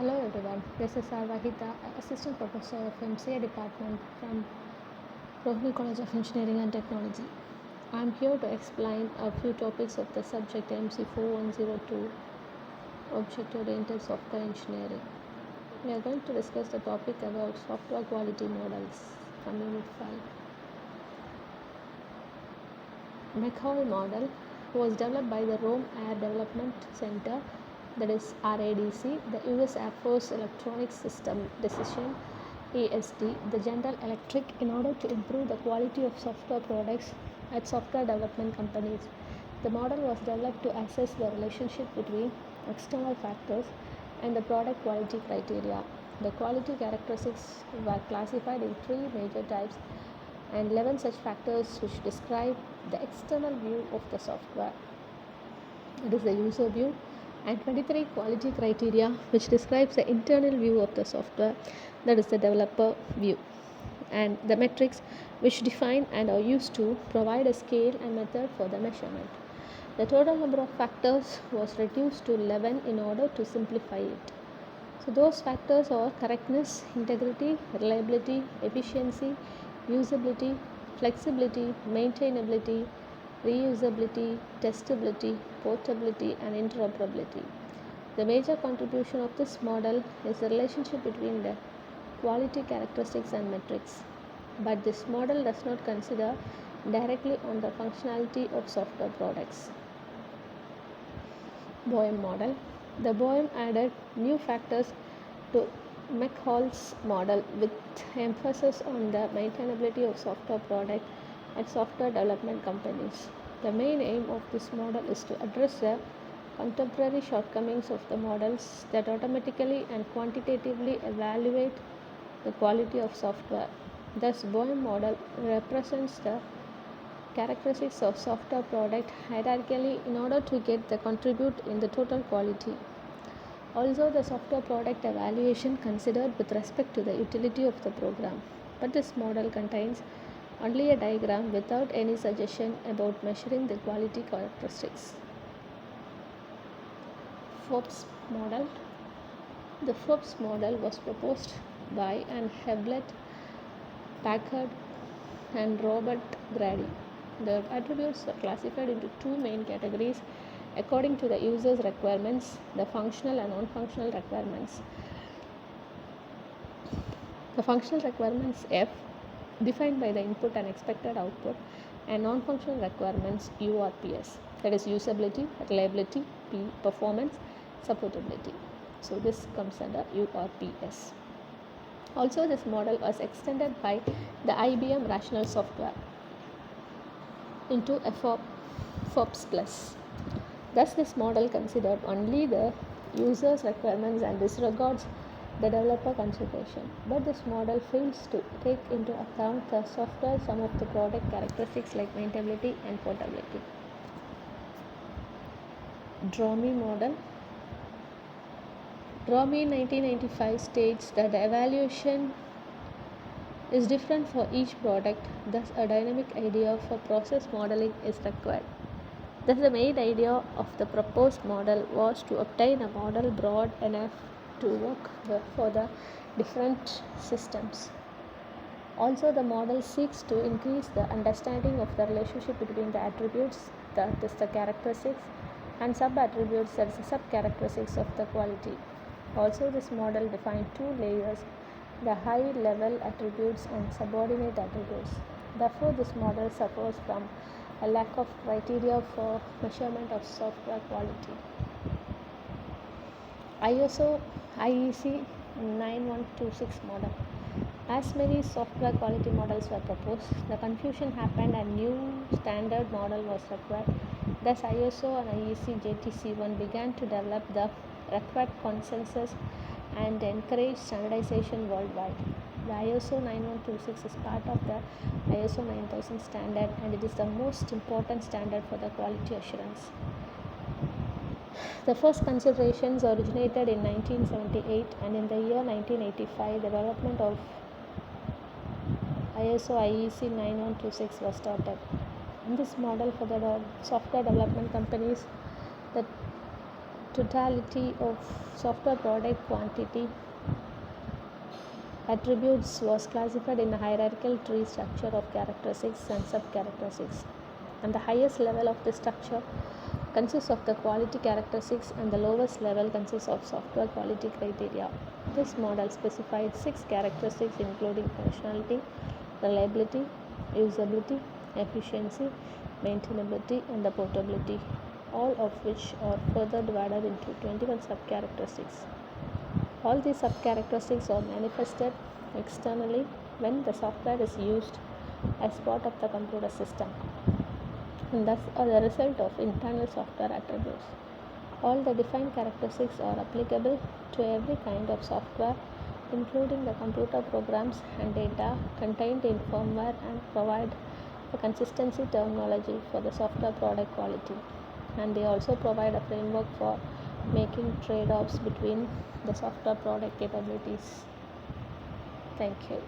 Hello everyone, this is Sarvahita, Assistant Professor of MCA Department from Rohini College of Engineering and Technology. I am here to explain a few topics of the subject MC4102, Object-Oriented Software Engineering. We are going to discuss the topic about software quality models from Unit 5. McHall model was developed by the Rome Air Development Center, that is RADC, the US Air Force Electronic System Decision ESD, the General Electric, in order to improve the quality of software products at software development companies. The model was developed to assess the relationship between external factors and the product quality criteria. The quality characteristics were classified in three major types and 11 such factors which describe the external view of the software. It is the user view, and 23 quality criteria which describes the internal view of the software, that is the developer view, and the metrics which define and are used to provide a scale and method for the measurement. The total number of factors was reduced to 11 in order to simplify it. So those factors are correctness, integrity, reliability, efficiency, usability, flexibility, maintainability, reusability, testability, portability, and interoperability. The major contribution of this model is the relationship between the quality characteristics and metrics. But this model does not consider directly on the functionality of software products. Boehm model. The Boehm added new factors to McHall's model with emphasis on the maintainability of software product at software development companies. The main aim of this model is to address the contemporary shortcomings of the models that automatically and quantitatively evaluate the quality of software. Thus, Boehm model represents the characteristics of software product hierarchically in order to get the contribute in the total quality. Also, the software product evaluation considered with respect to the utility of the program, but this model contains only a diagram without any suggestion about measuring the quality characteristics. Forbes model. The Forbes model was proposed by Hewlett Packard and Robert Grady. The attributes are classified into two main categories according to the user's requirements, the functional and non-functional requirements. The functional requirements F, defined by the input and expected output, and non-functional requirements URPS, that is usability, reliability, P, performance, supportability. So this comes under URPS. Also, this model was extended by the IBM Rational Software into FOPS Plus. Thus, this model considered only the user's requirements and disregards the developer consideration. But this model fails to take into account the software sum of the product characteristics like maintainability and portability. Dromey model. Dromey 1995 states that the evaluation is different for each product, thus a dynamic idea for process modeling is required. Thus, the main idea of the proposed model was to obtain a model broad enough to work for the different systems. Also, the model seeks to increase the understanding of the relationship between the attributes, that is the characteristics, and sub-attributes, that is the sub-characteristics of the quality. Also, this model defined two layers, the high-level attributes and subordinate attributes. Therefore, this model suffers from a lack of criteria for measurement of software quality. IEC 9126 model. As many software quality models were proposed, the confusion happened and new standard model was required. Thus, ISO and IEC JTC1 began to develop the required consensus and encourage standardization worldwide. The ISO 9126 is part of the ISO 9000 standard, and it is the most important standard for the quality assurance. The first considerations originated in 1978, and in the year 1985, the development of ISO IEC 9126 was started. In this model for the software development companies, the totality of software product quantity attributes was classified in a hierarchical tree structure of characteristics and subcharacteristics. And the highest level of the structure consists of the quality characteristics and the lowest level consists of software quality criteria. This model specified 6 characteristics including functionality, reliability, usability, efficiency, maintainability, and the portability, all of which are further divided into 21 subcharacteristics. All these subcharacteristics are manifested externally when the software is used as part of the computer system, and thus are the result of internal software attributes. All the defined characteristics are applicable to every kind of software, including the computer programs and data contained in firmware, and provide a consistency terminology for the software product quality. And they also provide a framework for making trade-offs between the software product capabilities. Thank you.